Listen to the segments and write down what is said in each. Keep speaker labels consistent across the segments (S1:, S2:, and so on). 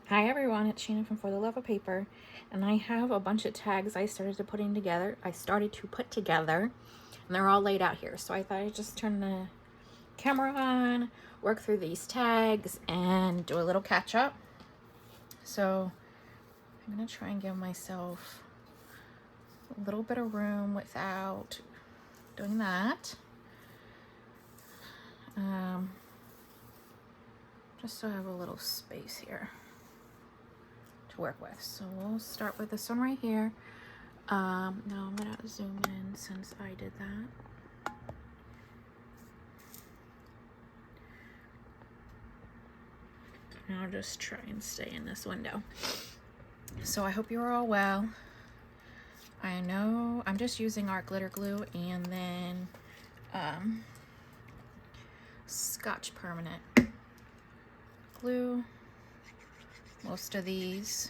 S1: Hi everyone, it's Shannon from For the Love of Paper, and I have a bunch of tags I started to put together, and they're all laid out here. So I thought I'd just turn the camera on, work through these tags, and do a little catch up. So I'm gonna try and give myself a little bit of room without doing that. Just so I have a little space here to work with. So we'll start with this one right here. Now I'm gonna zoom in since I did that. And I'll just try and stay in this window. So I hope you're all well. I know I'm just using art glitter glue and then Scotch permanent glue. Most of these,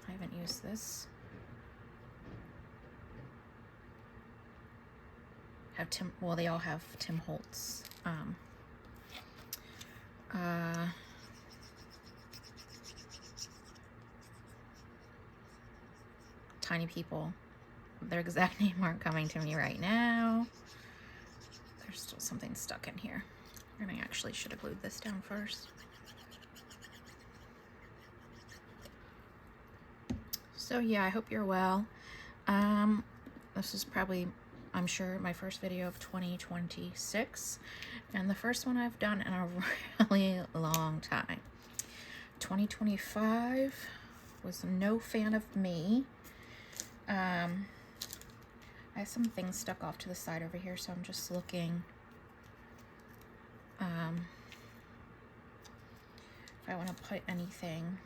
S1: I haven't used this, have they all have Tim Holtz. Tiny People. Their exact name aren't coming to me right now. There's still something stuck in here. And I actually should have glued this down first. So yeah, I hope you're well. This is probably, I'm sure, my first video of 2026, and the first one I've done in a really long time. 2025 was no fan of me. I have some things stuck off to the side over here, so I'm just looking if I want to put anything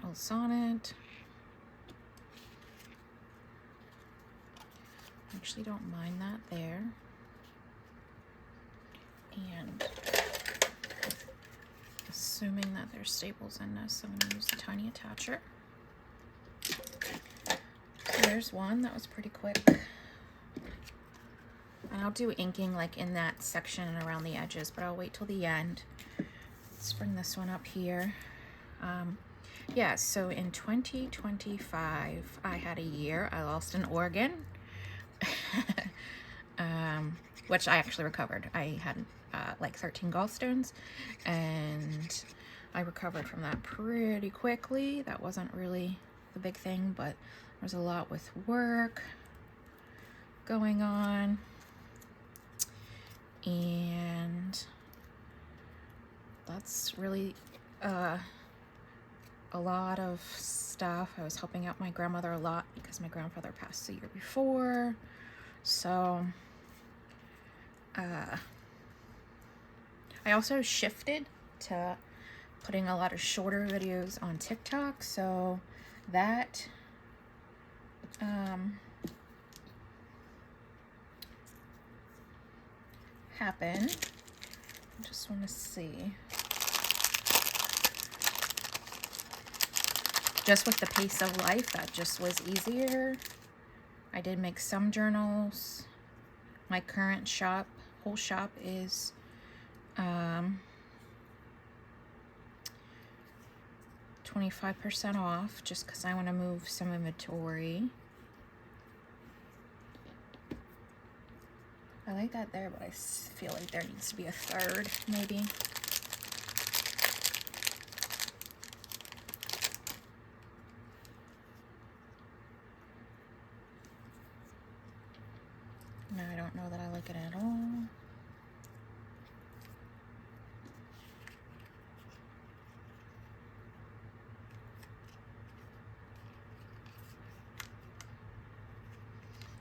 S1: else on it. I actually don't mind that there. And assuming that there's staples in this, I'm going to use the tiny attacher. So there's one that was pretty quick. And I'll do inking like in that section and around the edges, but I'll wait till the end. Let's bring this one up here. Yeah, so in 2025, I had a year. I lost an organ, which I actually recovered. I had like 13 gallstones, and I recovered from that pretty quickly. That wasn't really the big thing, but there was a lot with work going on, and that's really a lot of stuff. I was helping out my grandmother a lot because my grandfather passed the year before. So I also shifted to putting a lot of shorter videos on TikTok, so that happened. I just want to see. Just with the pace of life, that just was easier. I did make some journals. My current whole shop is 25% off, just because I want to move some inventory. I like that there, but I feel like there needs to be a third, maybe. No, I don't know that I like it at all.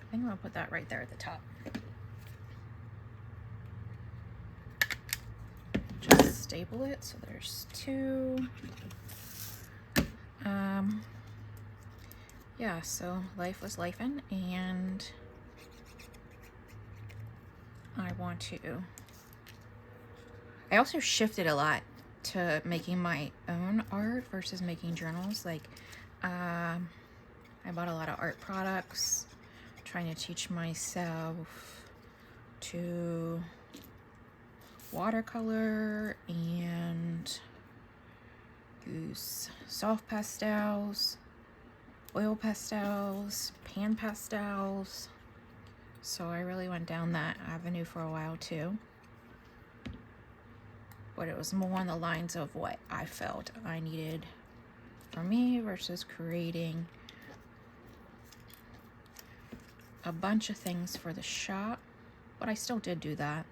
S1: I think I'm gonna put that right there at the top. Just staple it, so there's two. Yeah, so life was lifing, and I want to. I also shifted a lot to making my own art versus making journals. Like, I bought a lot of art products, trying to teach myself to watercolor and use soft pastels, oil pastels, pan pastels. So I really went down that avenue for a while too. But it was more on the lines of what I felt I needed for me versus creating a bunch of things for the shop. But I still did do that.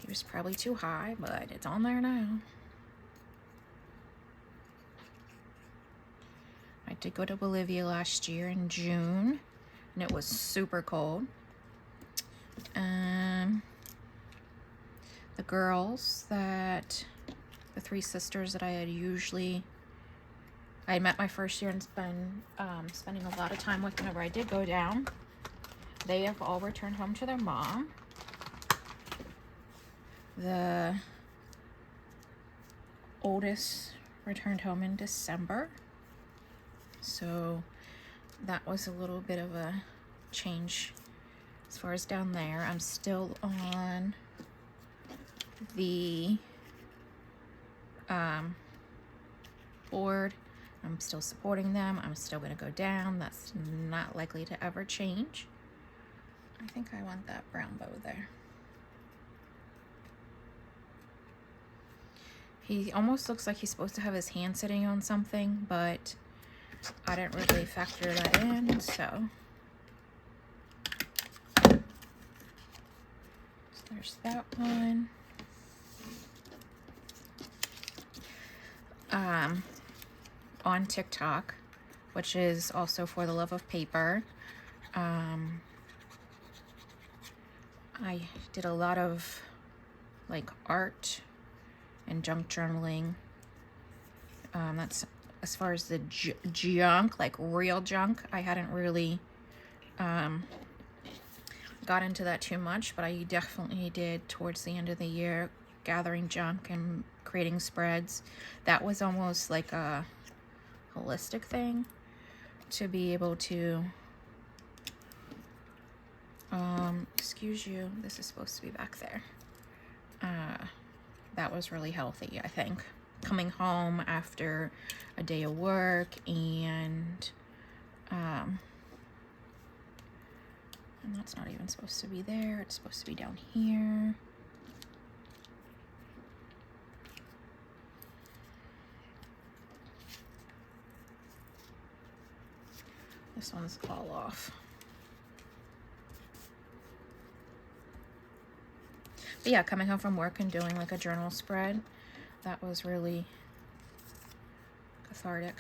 S1: It was probably too high, but it's on there now. I did go to Bolivia last year in June, and it was super cold. The girls the 3 sisters that I met my first year and spending a lot of time with whenever I did go down. They have all returned home to their mom. The oldest returned home in December. So that was a little bit of a change as far as down there. I'm still on the board. I'm still supporting them. I'm still going to go down. That's not likely to ever change. I think I want that brown bow there. He almost looks like he's supposed to have his hand sitting on something, but I didn't really factor that in, so there's that one. On TikTok, which is also For the Love of Paper, I did a lot of like art and junk journaling. That's as far as the junk, like real junk. I hadn't really got into that too much, but I definitely did towards the end of the year, gathering junk and creating spreads. That was almost like a holistic thing to be able to excuse you, this is supposed to be back there. That was really healthy, I think, coming home after a day of work and that's not even supposed to be there. It's supposed to be down here. This one's all off. But yeah, coming home from work and doing like a journal spread, that was really cathartic.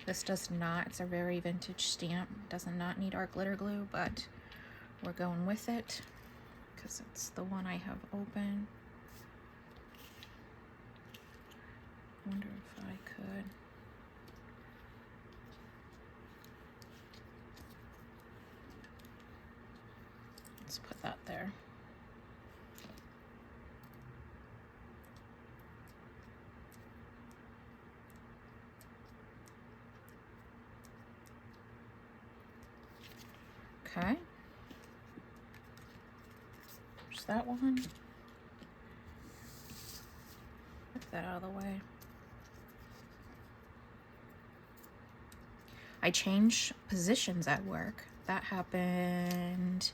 S1: This does not, it's a very vintage stamp. Does not need our glitter glue, but we're going with it because it's the one I have open. I wonder if I could. Let's put that there. Okay. There's that one. Get that out of the way. I changed positions at work. That happened.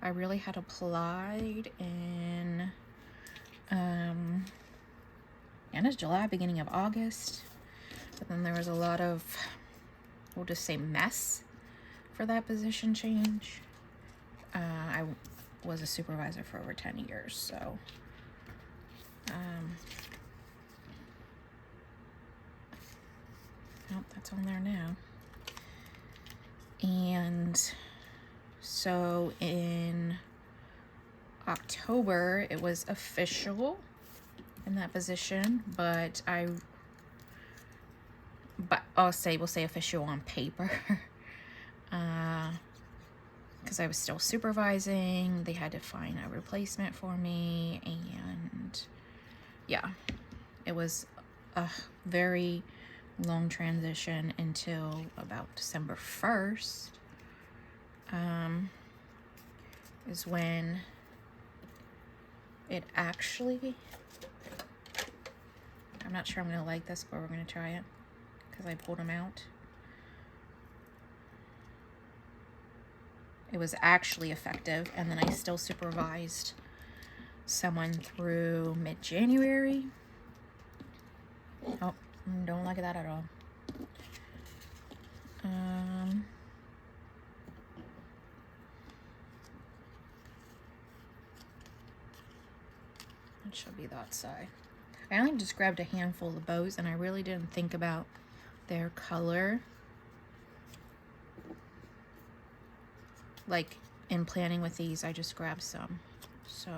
S1: I really had applied in end of July, beginning of August. But then there was a lot of, we'll just say, mess for that position change. I was a supervisor for over 10 years, so nope, that's on there now. And so in October, it was official in that position, but we'll say official on paper. Because I was still supervising, they had to find a replacement for me, and yeah, it was a very long transition until about December 1st. Is when it actually, I'm not sure I'm gonna like this, but we're gonna try it because I pulled them out. It was actually effective, and then I still supervised someone through mid-January. Oh, don't like that at all. It should be that side. I only just grabbed a handful of bows, and I really didn't think about their color. Like, in planning with these, I just grabbed some. So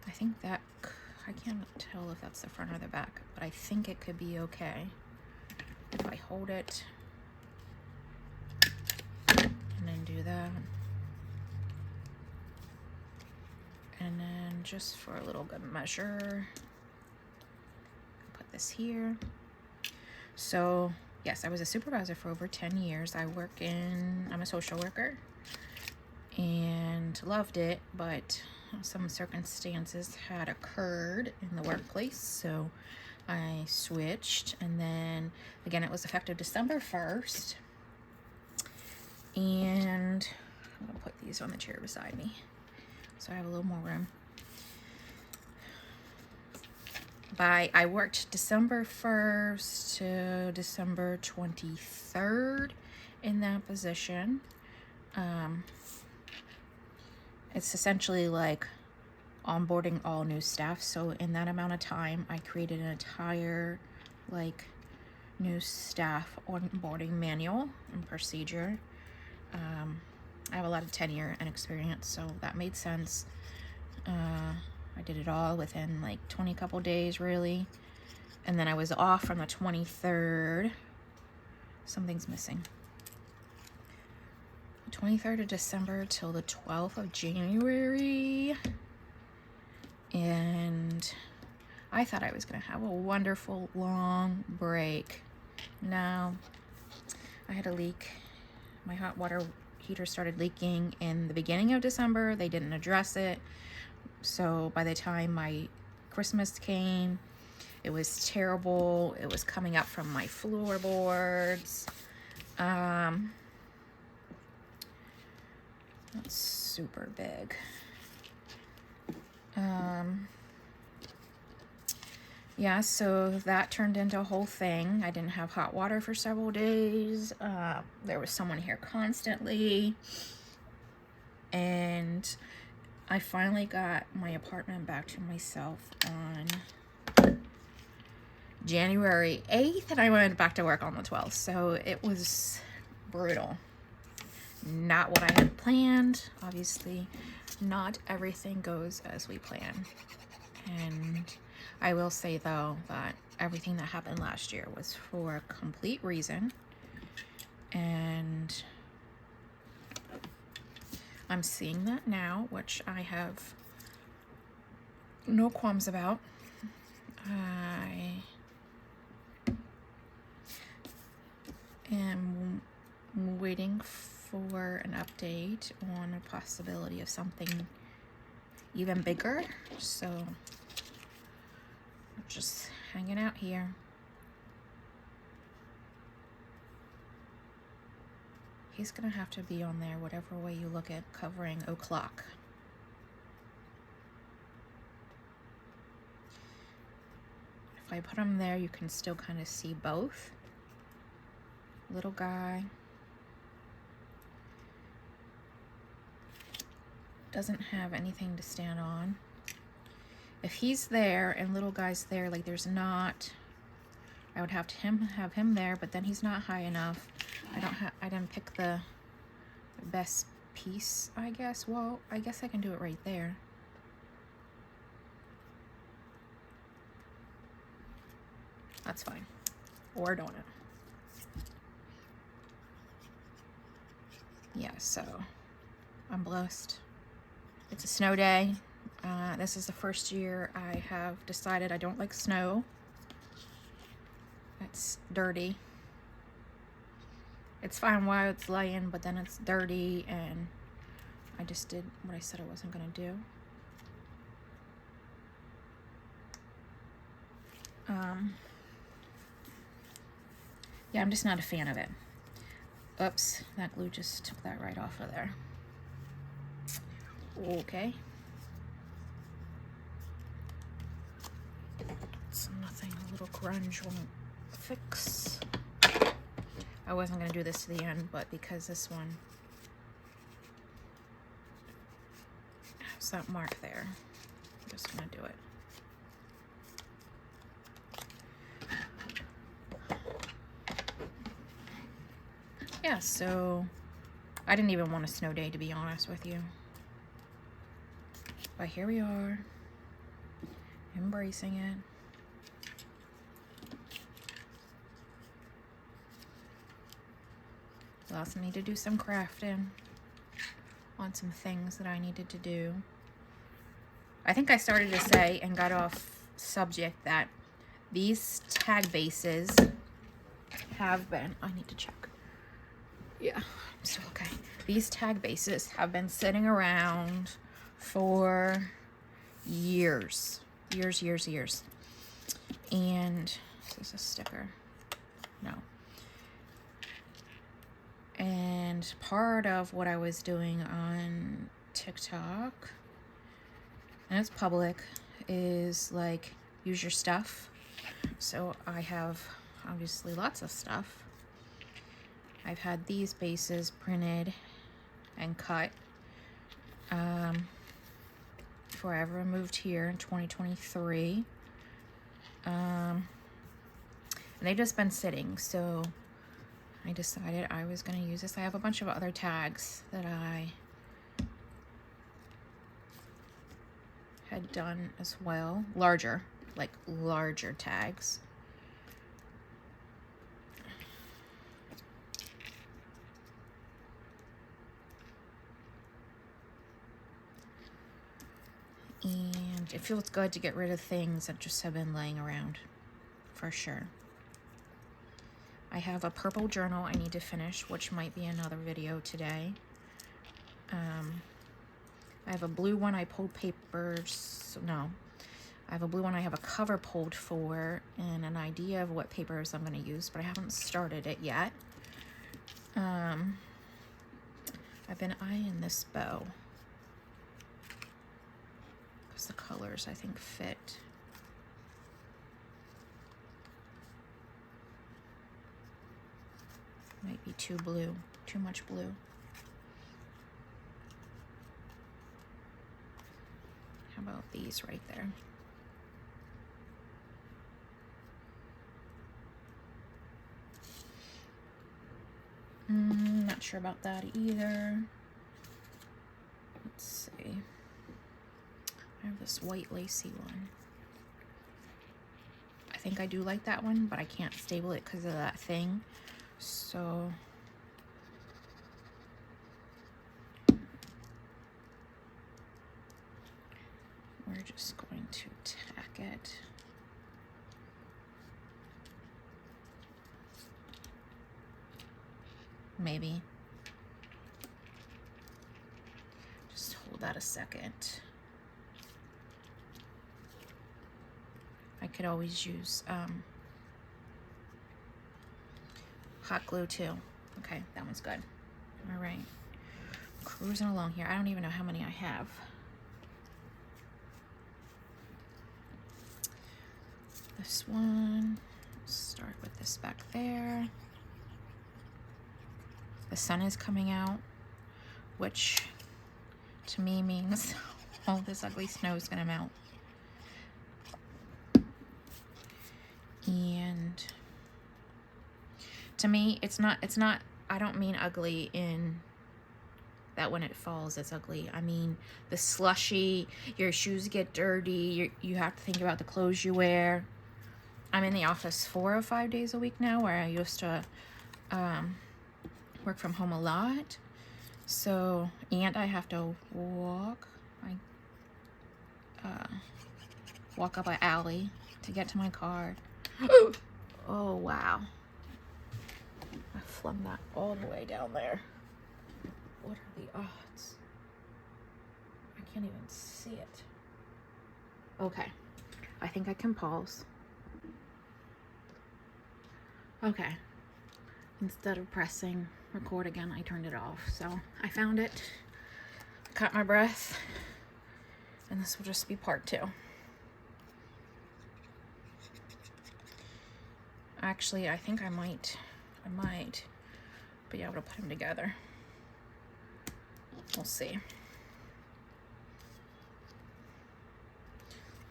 S1: I think that, I can't tell if that's the front or the back, but I think it could be okay if I hold it and then do that. And then just for a little good measure, put this here. So yes, I was a supervisor for over 10 years. I'm a social worker and loved it, but some circumstances had occurred in the workplace, so I switched. And then again, it was effective December 1st. And I'm gonna put these on the chair beside me so I have a little more room. I worked December 1st to December 23rd in that position. It's essentially like onboarding all new staff. So in that amount of time, I created an entire like new staff onboarding manual and procedure. I have a lot of tenure and experience, so that made sense. I did it all within like 20 couple days, really. And then I was off from the 23rd. Something's missing. 23rd of December till the 12th of January. And I thought I was gonna have a wonderful long break. No, I had a leak. My hot water heater started leaking in the beginning of December. They didn't address it. So by the time my Christmas came, it was terrible. It was coming up from my floorboards. That's super big. Yeah, so that turned into a whole thing. I didn't have hot water for several days. There was someone here constantly. And I finally got my apartment back to myself on January 8th, and I went back to work on the 12th. So it was brutal. Not what I had planned. Obviously, not everything goes as we plan. And I will say, though, that everything that happened last year was for a complete reason. And I'm seeing that now, which I have no qualms about. I am waiting for an update on a possibility of something even bigger. So I'm just hanging out here. He's gonna have to be on there, whatever way you look at covering o'clock. If I put him there, you can still kind of see both. Little guy. Doesn't have anything to stand on. If he's there and little guy's there, like there's not, I would have to have him there, but then he's not high enough. I didn't pick the best piece, I guess. Well, I guess I can do it right there. That's fine. Or donut. Yeah, so I'm blessed. It's a snow day. This is the first year I have decided I don't like snow. It's dirty. It's fine while it's laying, but then it's dirty, and I just did what I said I wasn't gonna do. Yeah, I'm just not a fan of it. Oops, that glue just took that right off of there. Okay. It's nothing a little grunge won't fix. I wasn't gonna do this to the end, but because this one has that mark there, I'm just gonna do it. Yeah, so I didn't even want a snow day, to be honest with you. But here we are, embracing it. I also need to do some crafting on some things that I needed to do. I think I started to say and got off subject that these tag bases have been, I need to check. Yeah, I'm still okay. These tag bases have been sitting around for years. Years. And this is a sticker. No. And part of what I was doing on TikTok, and it's public, is like use your stuff. So I have obviously lots of stuff. I've had these bases printed and cut before I ever moved here in 2023. And they've just been sitting, so I decided I was going to use this. I have a bunch of other tags that I had done as well. Larger tags. And it feels good to get rid of things that just have been laying around, for sure. I have a purple journal I need to finish, which might be another video today. I have a blue one I pulled papers, no. I have a blue one I have a cover pulled for and an idea of what papers I'm going to use, but I haven't started it yet. I've been eyeing this bow because the colors I think fit. Might be too blue, too much blue. How about these right there? Not sure about that either. Let's see. I have this white lacy one. I think I do like that one, but I can't stable it because of that thing. So we're just going to tack it. Maybe. Just hold that a second. I could always use hot glue too. Okay, that one's good. All right, cruising along here. I don't even know how many I have. This one, start with this back there. The sun is coming out, which to me means all this ugly snow is gonna melt. And to me, it's not, I don't mean ugly in that when it falls it's ugly. I mean the slushy, your shoes get dirty, you have to think about the clothes you wear. I'm in the office 4 or 5 days a week now, where I used to work from home a lot. So, and I have to walk. I walk up an alley to get to my car. Oh, wow. I flung that all the way down there. What are the odds? I can't even see it. Okay. I think I can pause. Okay. Instead of pressing record again, I turned it off. So I found it, caught my breath, and this will just be part 2. Actually, I think I might be able to put them together. We'll see.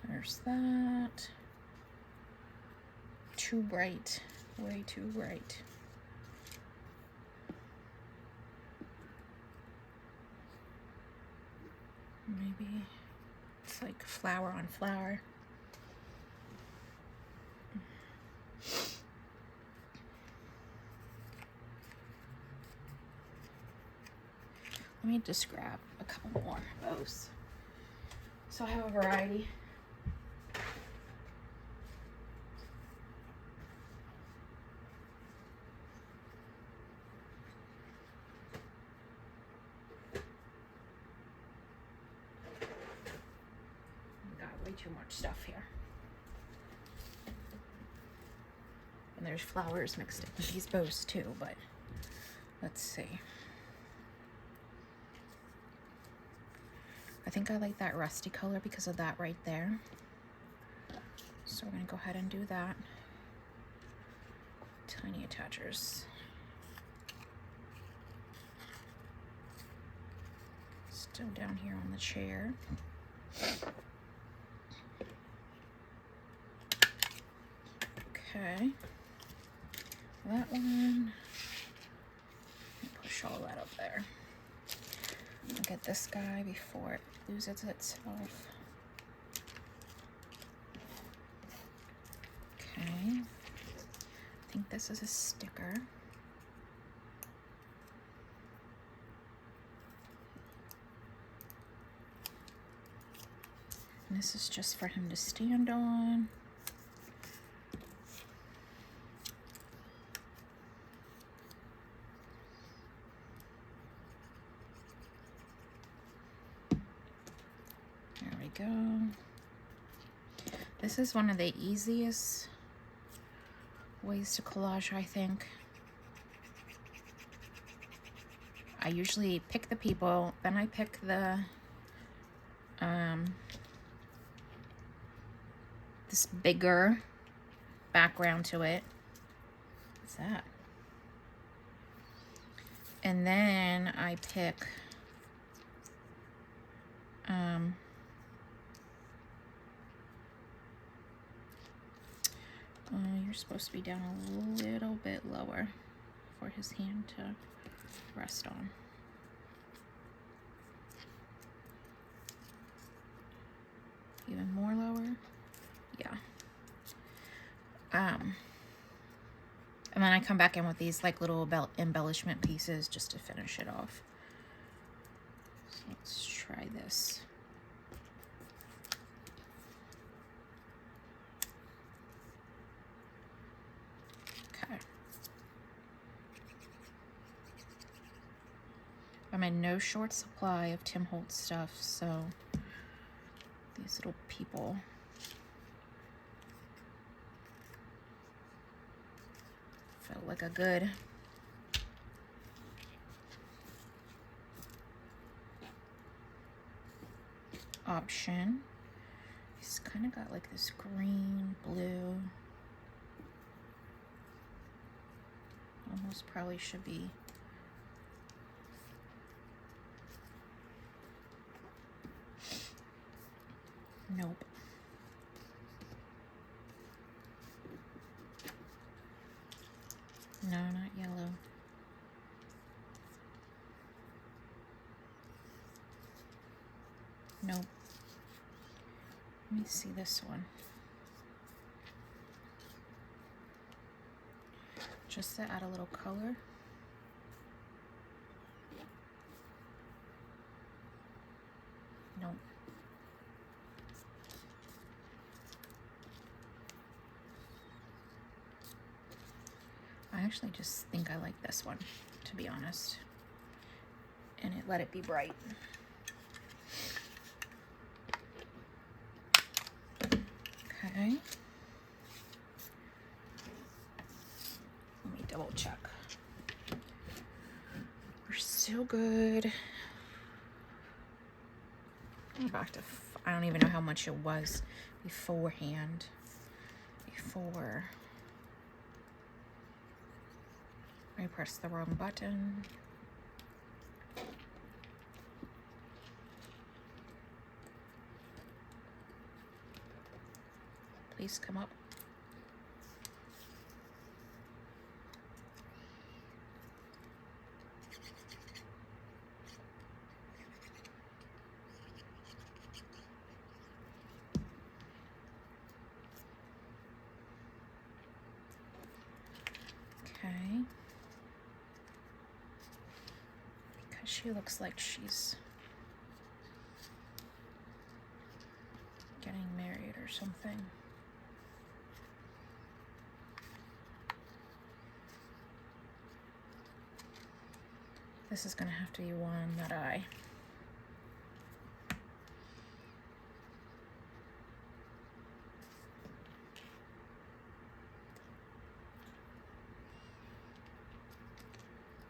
S1: There's that. Too bright, way too bright. Maybe it's like flower on flower. Let me just grab a couple more of those so I have a variety. Got way too much stuff here. And there's flowers mixed in with these bows too, but let's see. I think I like that rusty color because of that right there. So we're gonna go ahead and do that. Tiny attachers. Still down here on the chair. Okay. That one. Push all that up there. I'll get this guy before it loses itself. Okay. I think this is a sticker. And this is just for him to stand on. There we go. This is one of the easiest ways to collage, I think. I usually pick the people, then I pick the this bigger background to it. What's that? And then I pick you're supposed to be down a little bit lower for his hand to rest on. Even more lower. Yeah. And then I come back in with these like little embellishment pieces just to finish it off. So let's try this. Okay. I'm in no short supply of Tim Holtz stuff, so these little people felt like a good option. He's kind of got like this green, blue. Almost probably should be nope. No, not yellow. Nope. Let me see this one. Just to add a little color. Nope. actually just think I like this one, to be honest. And let it be bright. Okay. Let me double check. We're still good. Back to, I don't even know how much it was beforehand. Before I pressed the wrong button. Please come up. Okay. Because she looks like she's getting married or something. This is gonna have to be one that I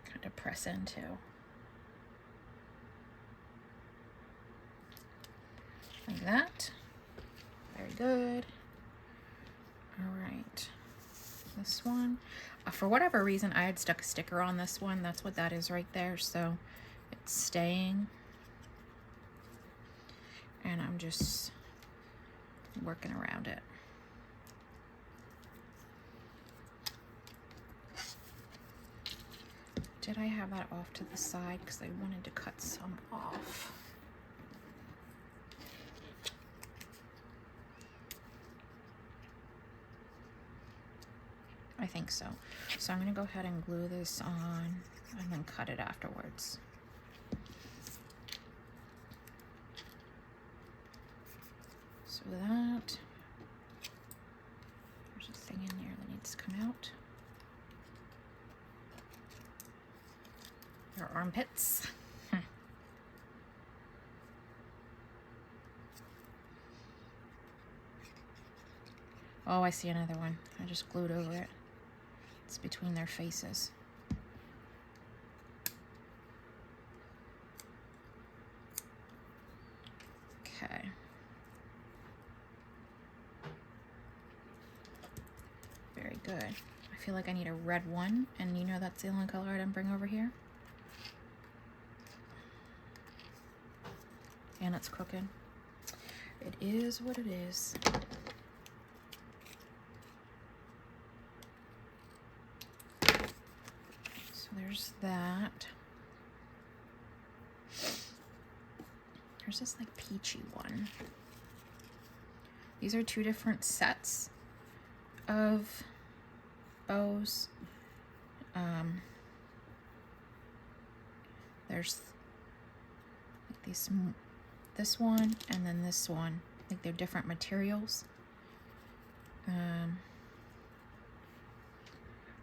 S1: kind of press into. Like that. Very good. All right. This one. For whatever reason, I had stuck a sticker on this one. That's what that is right there. So it's staying. And I'm just working around it. Did I have that off to the side? Because I wanted to cut some off. I think so. So I'm going to go ahead and glue this on and then cut it afterwards. So that, there's a thing in there that needs to come out. Your armpits. Oh, I see another one. I just glued over it. It's between their faces. Okay. Very good. I feel like I need a red one, and you know that's the only color I didn't bring over here. And it's crooked. It is what it is. So there's that. There's this like peachy one. These are two different sets of bows. There's like this one and then this one. Like they're different materials.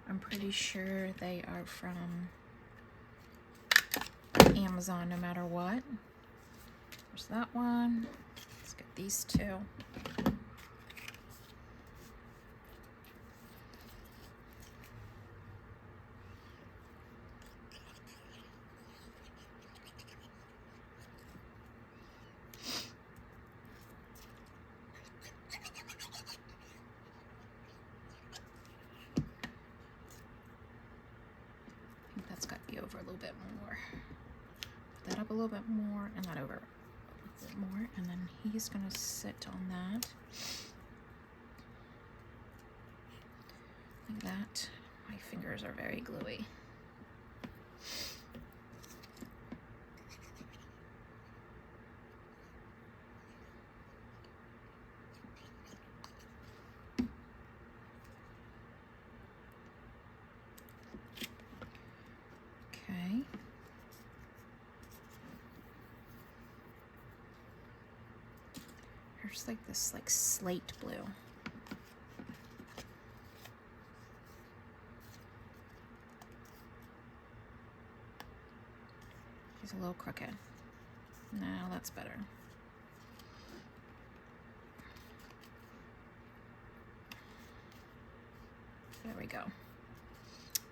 S1: I'm pretty sure they are from Amazon no matter what. There's that one. Let's get these two. Over a little bit more. That up a little bit more, and that over a little bit more, and then he's gonna sit on that like that. My fingers are very gluey. Okay. There's like this like slate blue. He's a little crooked. Now that's better. There we go.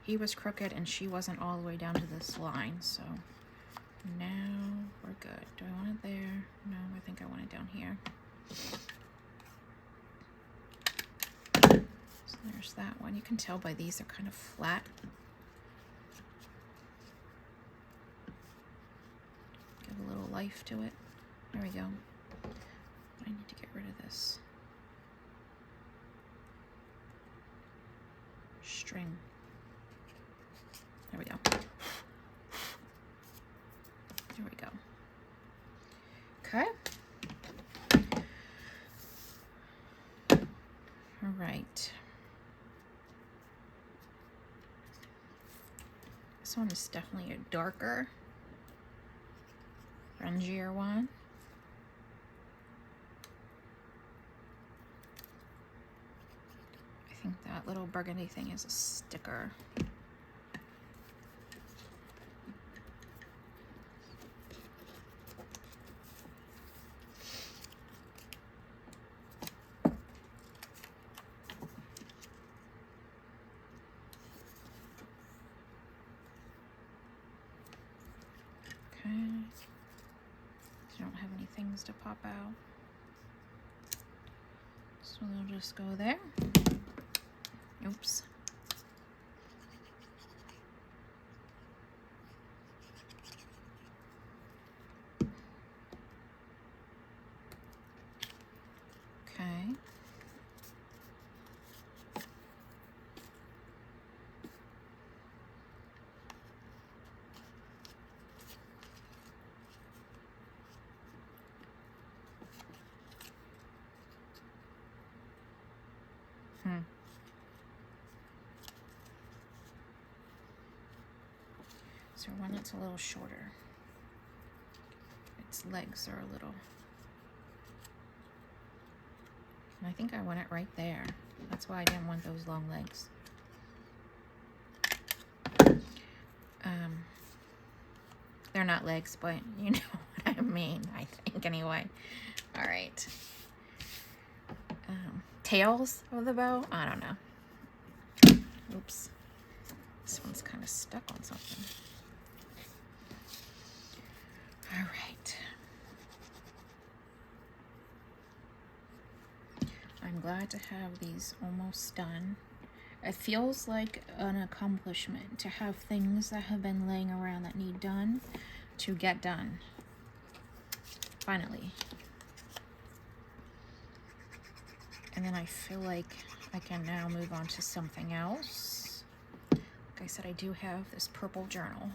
S1: He was crooked and she wasn't all the way down to this line, so now we're good. Do I want it there? No, I think I want it down here. So there's that one. You can tell by these, they're kind of flat. Give a little life to it. There we go. I need to get rid of this string. There we go. There we go. Okay. All right. This one is definitely a darker, grungier one. I think that little burgundy thing is a sticker. Don't have any things to pop out, so we'll just go there. Oops. Okay. So one that's a little shorter. Its legs are a little. And I think I want it right there. That's why I didn't want those long legs. They're not legs, but you know what I mean, I think, anyway. All right. Tails of the bow? I don't know. Oops. This one's kind of stuck on something. All right. I'm glad to have these almost done. It feels like an accomplishment to have things that have been laying around that need done to get done. Finally. And then I feel like I can now move on to something else. Like I said, I do have this purple journal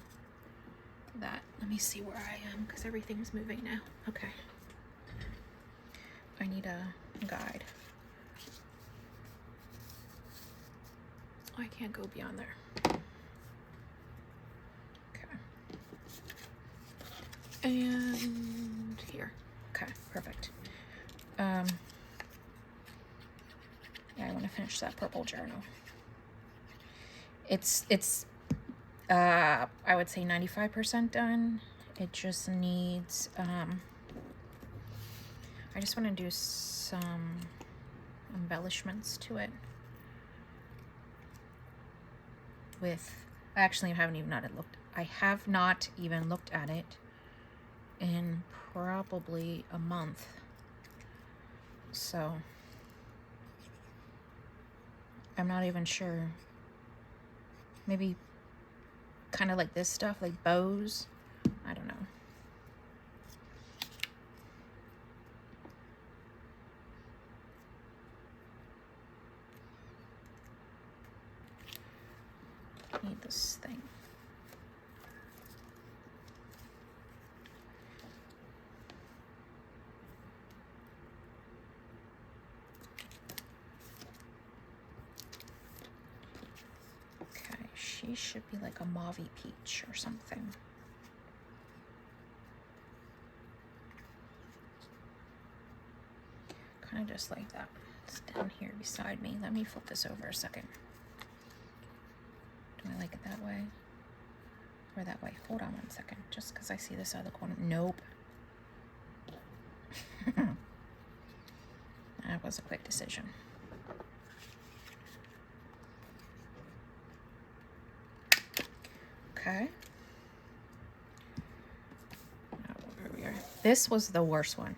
S1: that, let me see where I am because everything's moving now. Okay. I need a guide. I can't go beyond there. Okay. And here. Okay, perfect. Yeah, I want to finish that purple journal. It's I would say 95% done. It just needs I just want to do some embellishments to it. Actually, I have not even looked at it in probably a month. So I'm not even sure. Maybe kind of like this stuff, like bows. I don't know. Need this thing. Okay, she should be like a mauve peach or something. Kind of just like that. It's down here beside me. Let me flip this over a second. Do I like it that way? over that way. Hold on 1 second, just because I see this other corner. Nope. That was a quick decision. Okay. This was the worst one,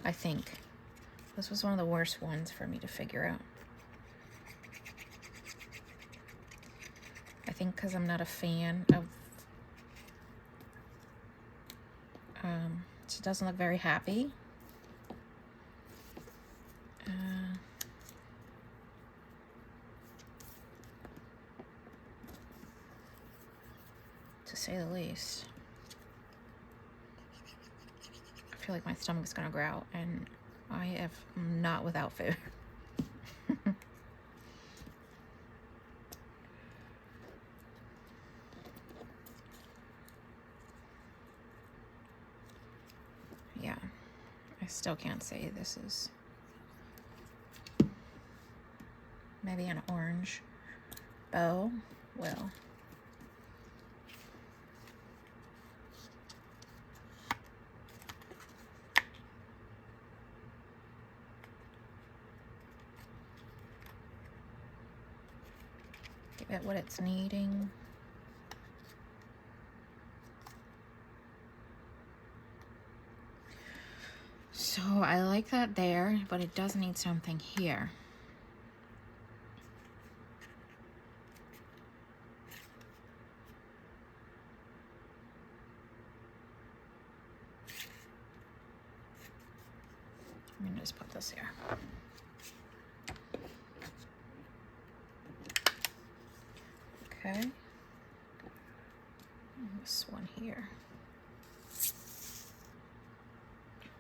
S1: I think. This was one of the worst ones for me to figure out. I think because I'm not a fan of... She doesn't look very happy. To say the least. I feel like my stomach's gonna growl, and I am not without food. Yeah, I still can't say this is maybe an orange bow. Well, give it what it's needing. So I like that there, but it does need something here. I'm gonna just put this here. Okay. And this one here.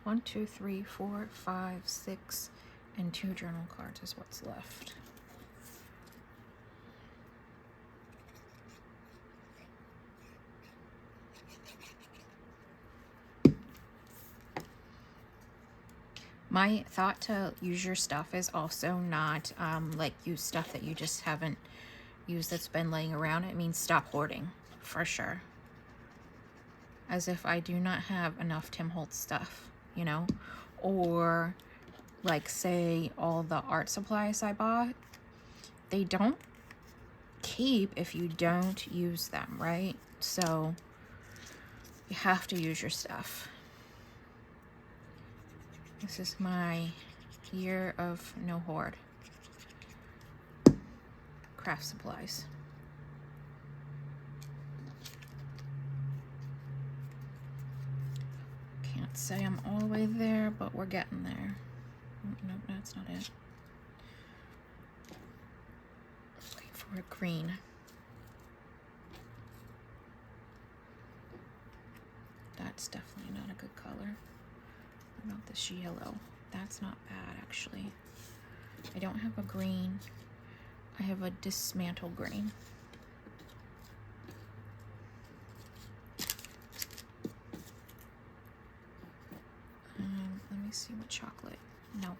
S1: 1, 2, 3, 4, 5, 6, and 2 journal cards is what's left. My thought to use your stuff is also not like use stuff that you just haven't used that's been laying around. It means stop hoarding, for sure. As if I do not have enough Tim Holtz stuff, you know? Or like say all the art supplies I bought, they don't keep if you don't use them, right? So you have to use your stuff. This is my year of no hoard. Craft supplies. Can't say I'm all the way there, but we're getting there. Nope, that's not it. Wait for a green. That's definitely not a good color. What about this yellow? That's not bad, actually. I don't have a green. I have a dismantle green. Let me see what chocolate. No.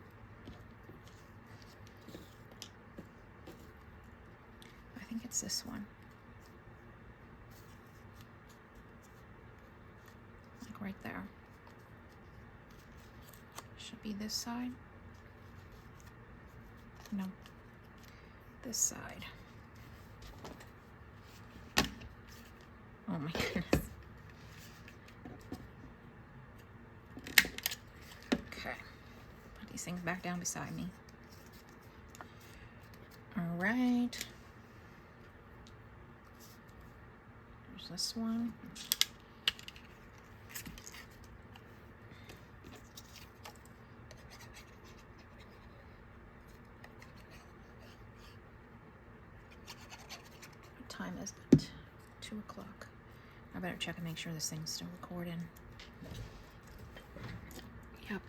S1: I think it's this one. Like right there. Should be this side. No. This side. Oh my goodness. Okay. Put these things back down beside me. All right. There's this one. What time is it? 2 o'clock. I better check and make sure this thing's still recording. Yep,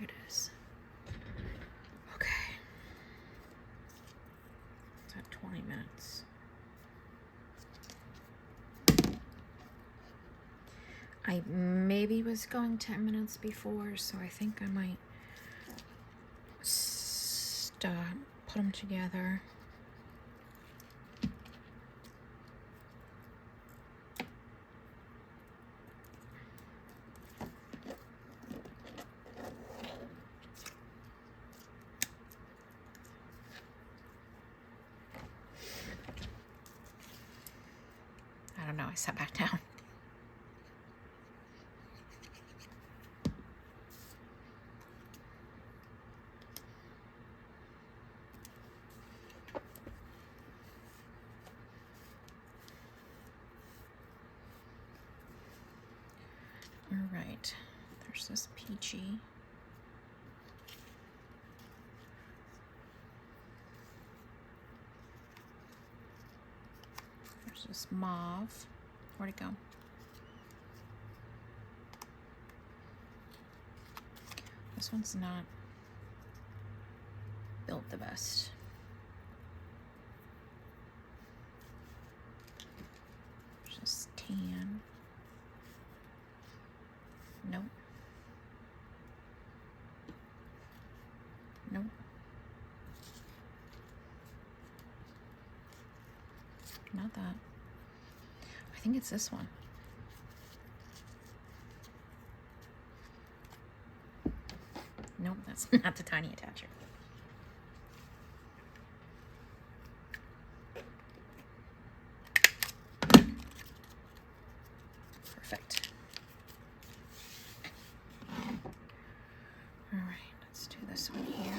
S1: it is. Okay. It's at 20 minutes. I maybe was going 10 minutes before, so I think I might stop, put them together. I sat back down. All right, there's this peachy. There's this mauve. Where'd it go? This one's not built the best. There's this tan. Nope. Nope. Not that. I think it's this one. Nope, that's not the tiny attacher. Perfect. All right, let's do this one here.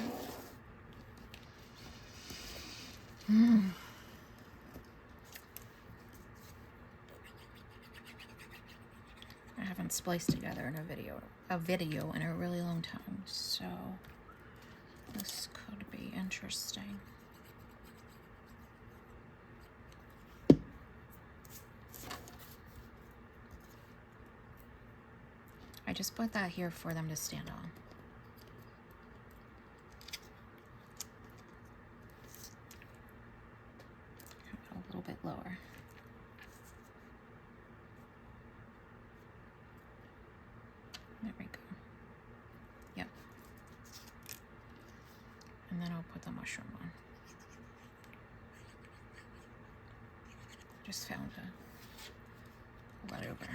S1: I haven't spliced together in a video in a really long time, so this could be interesting. I just put that here for them to stand on. A little bit lower. There we go. Yep. And then I'll put the mushroom on. Just found a let over.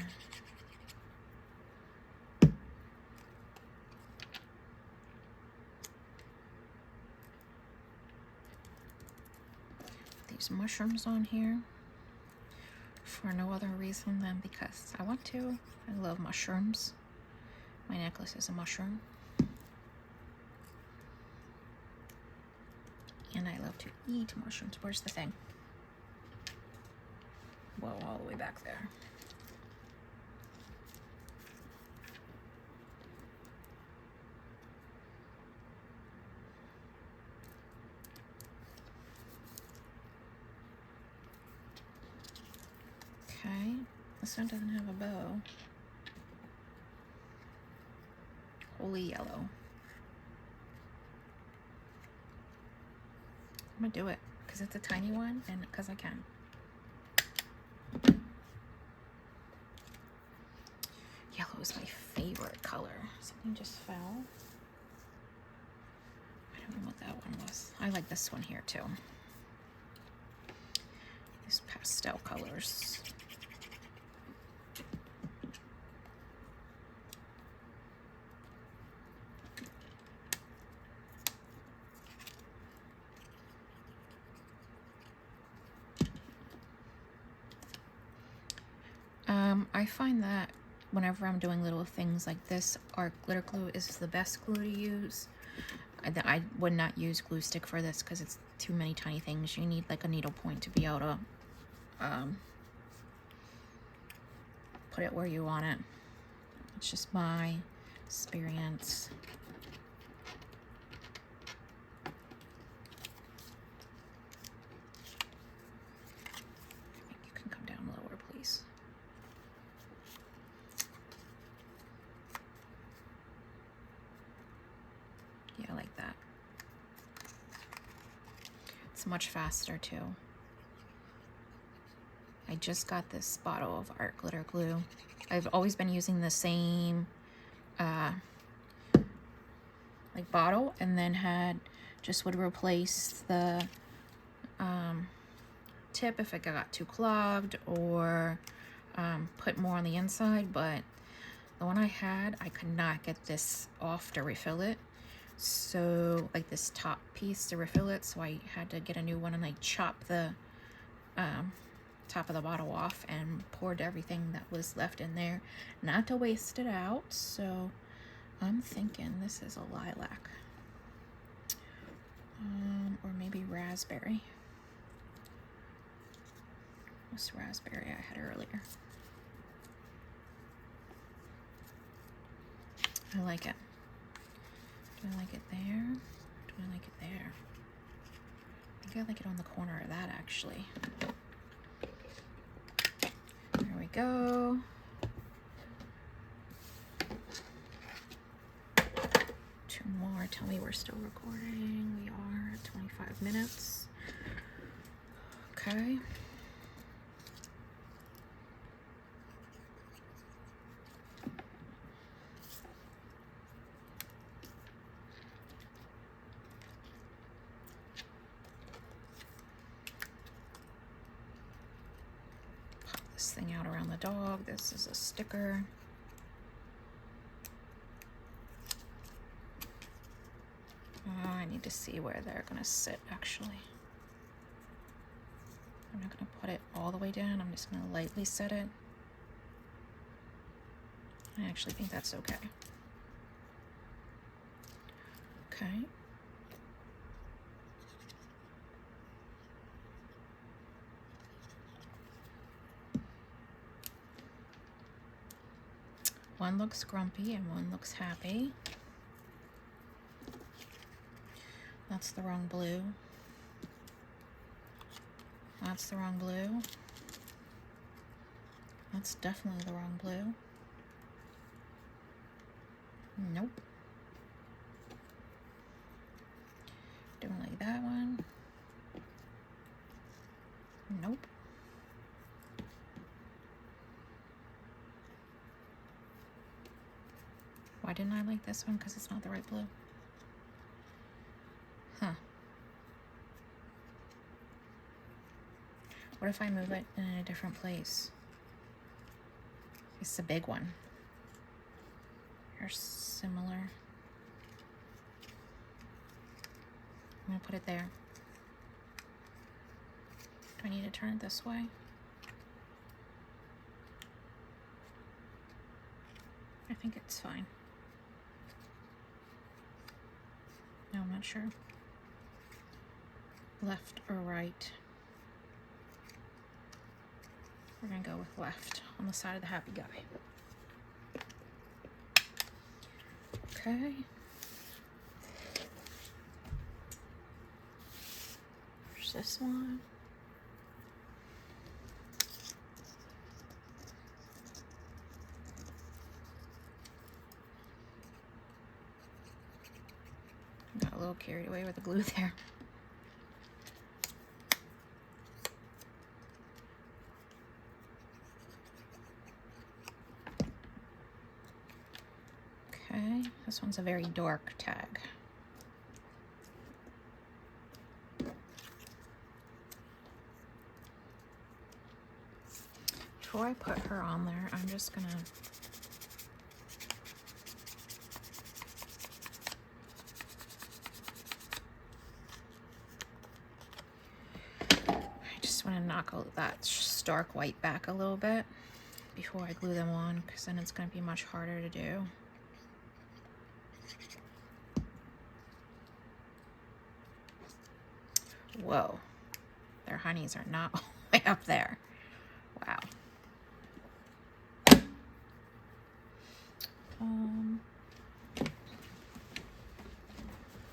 S1: These mushrooms on here for no other reason than because I want to. I love mushrooms. My necklace is a mushroom. And I love to eat mushrooms. Where's the thing? Whoa, all the way back there. Okay, this one doesn't have a bow. Holy yellow. I'm gonna do it because it's a tiny one and because I can. Yellow is my favorite color. Something just fell. I don't know what that one was. I like this one here too. These pastel colors. I find that whenever I'm doing little things like this, art glitter glue is the best glue to use. I would not use glue stick for this because it's too many tiny things. You need like a needle point to be able to put it where you want it. It's just my experience. You can come down lower, please. Yeah, I like that. It's much faster too. I just got this bottle of art glitter glue. I've always been using the same like bottle, and then just would replace the tip if it got too clogged, or put more on the inside. But the one I had, I could not get this off to refill it. So like this top piece to refill it, so I had to get a new one and like chop the top of the bottle off and poured everything that was left in there, not to waste it out. So I'm thinking this is a lilac, or maybe raspberry. What's raspberry I had earlier? I like it. Do I like it there? Do I like it there? I think I like it on the corner of that, actually. There we go. Two more. Tell me we're still recording. We are at 25 minutes. Okay. This thing out around the dog. This is a sticker. I need to see where they're gonna sit, actually. I'm not gonna put it all the way down. I'm just gonna lightly set it. I actually think that's okay. Okay. One looks grumpy and one looks happy. That's the wrong blue. That's the wrong blue. That's definitely the wrong blue. Nope. Don't like that one. Nope. Why didn't I like this one? Because it's not the right blue. Huh. What if I move it in a different place? It's a big one. They're similar. I'm gonna put it there. Do I need to turn it this way? I think it's fine. No, I'm not sure. Left or right? We're gonna go with left on the side of the happy guy. Okay. There's this one. Got a little carried away with the glue there. Okay, this one's a very dark tag. Before I put her on there, I'm just gonna want to knock out that stark white back a little bit before I glue them on, because then it's going to be much harder to do. Whoa, their honeys are not all the way up there. Wow.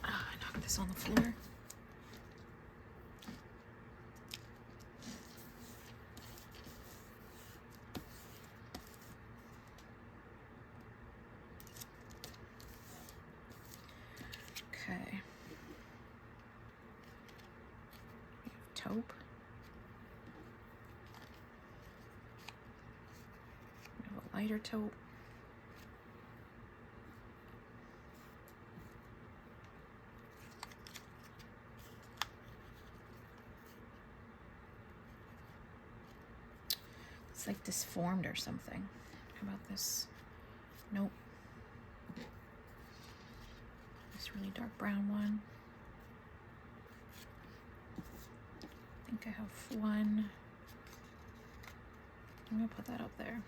S1: I knocked this on the floor. Okay. We have taupe. We have a lighter taupe. It's like disformed or something. How about this? Nope. This really dark brown one. I think I have one. I'm gonna put that up there.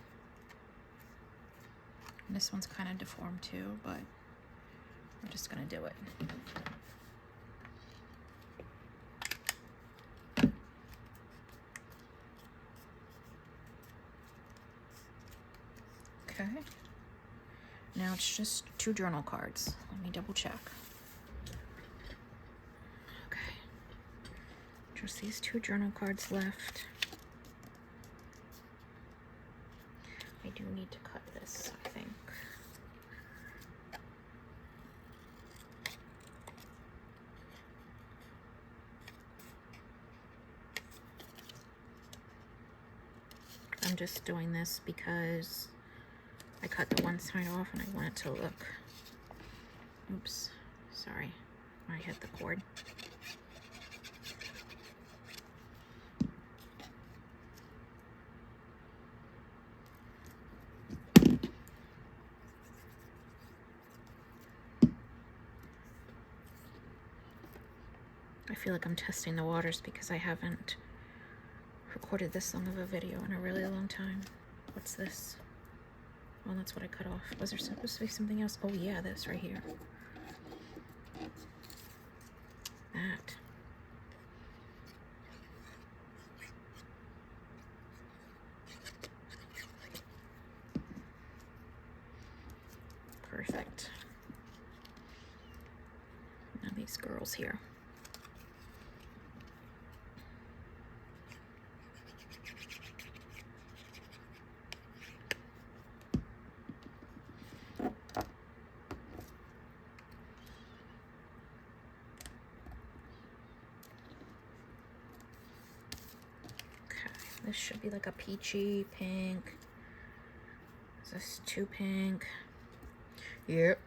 S1: And this one's kind of deformed too, but we're just gonna do it. Okay. Now it's just 2 journal cards. Let me double check. Okay. Just these 2 journal cards left. I do need to cut this, I think. I'm just doing this because I cut the one side off and I want it to look, oops, sorry, I hit the cord. I feel like I'm testing the waters because I haven't recorded this long of a video in a really long time. What's this? Oh, that's what I cut off. Was there supposed to be something else? Oh yeah, this right here. That. Perfect. Now these girls here. This should be like a peachy pink. Is this too pink? Yep.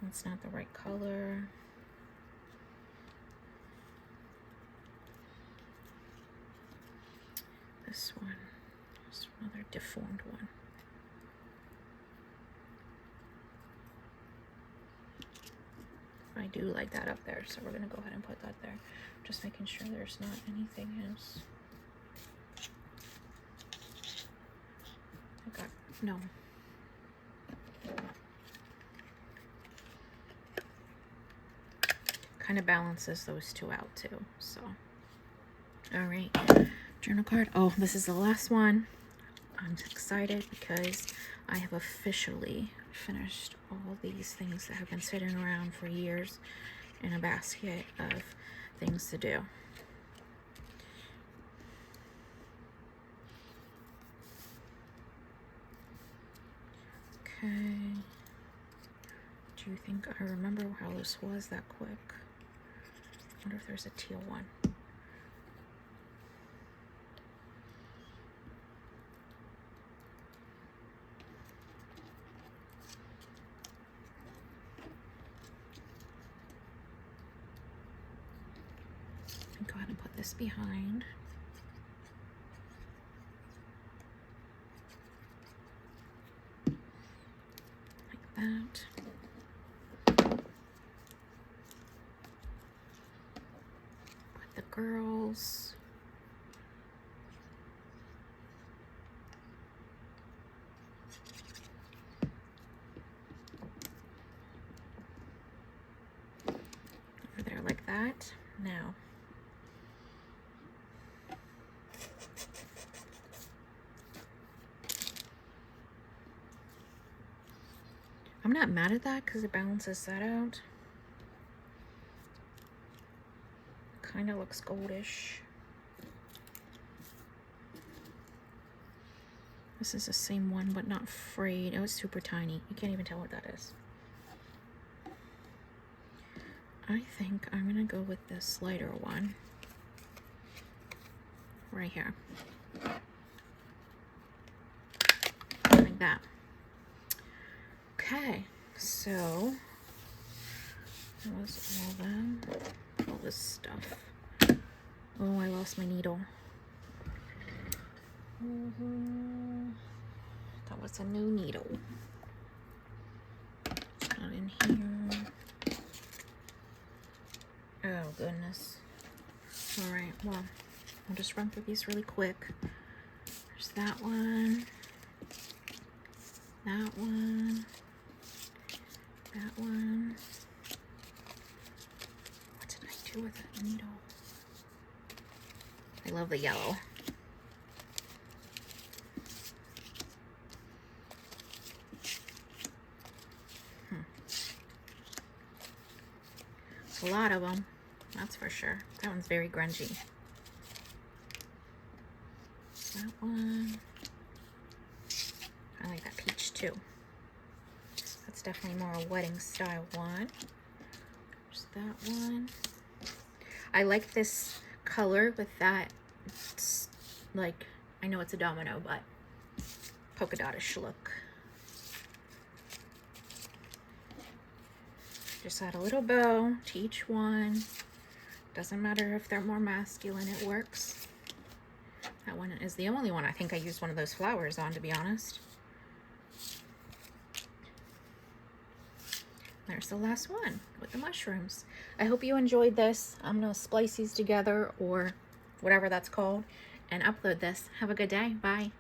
S1: It's not the right color. This one. Just another deformed one. I do like that up there, so we're gonna go ahead and put that there. Just making sure there's not anything else. I got, no. Kind of balances those 2 out too, so. All right, journal card. Oh, this is the last one. I'm excited because I have officially finished all these things that have been sitting around for years in a basket of things to do. Okay. Do you think I remember how this was that quick? I wonder if there's a teal one. Go ahead and put this behind. Like that. Put the girls. Over there like that. Now, I'm not mad at that because it balances that out. Kind of looks goldish. This is the same one, but not frayed. Oh, it's super tiny. You can't even tell what that is. I think I'm gonna go with this lighter one. Right here. Like that. Okay, so that was all that. All this stuff. Oh, I lost my needle. That was a new needle. It's not in here. Oh, goodness. All right, well, I'll just run through these really quick. There's that one, that one, that one. What did I do with that needle? I love the yellow. A lot of them, that's for sure. That one's very grungy. That one. I like that peach too. That's definitely more a wedding style one. There's that one. I like this color with that, like, I know it's a domino, but polka dot-ish look. Just add a little bow to each one. Doesn't matter if they're more masculine, it works. That one is the only one I think I used one of those flowers on, to be honest. There's the last one with the mushrooms. I hope you enjoyed this. I'm gonna splice these together, or whatever that's called, and upload this. Have a good day. Bye.